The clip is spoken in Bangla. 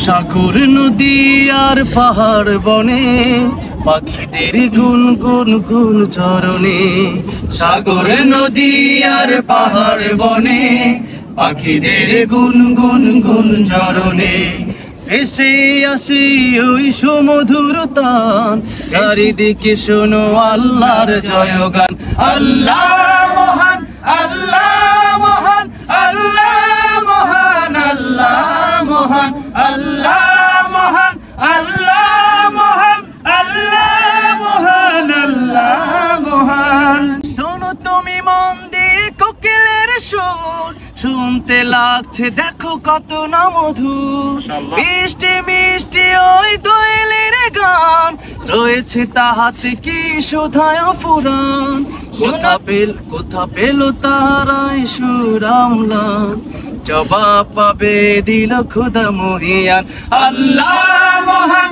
সাগর নদী আর পাহাড় বনে পাখিদের গুন গুন গুন চরণে। সাগর নদী আর পাহাড় বনে পাখিদের গুন গুন গুন চরণে। এসে আসি ওই সুমধুর তান, চারিদিকে শোনো আল্লাহর জয়গান। আল্লাহ মহান, আল্লাহ মহান, আল্লাহ মহান, আল্লাহ মহান, আল্লাহ মহান, আল্লাহ মহান, আল্লাহ মহান, আল্লাহ মহান। শোনো তুমি মন দিয়ে কোকিলের সুর, শুনতে লাগছে দেখো কত না মধুর। মিষ্টি মিষ্টি ওই দোয়েলের গান, রয়েছে তাহাতে কি সুধায় ফুরান। কোথা পেল তারাই সুরামলান, জবাব পাবে দিল খোদা মহিয়ান। আল্লাহ মহান,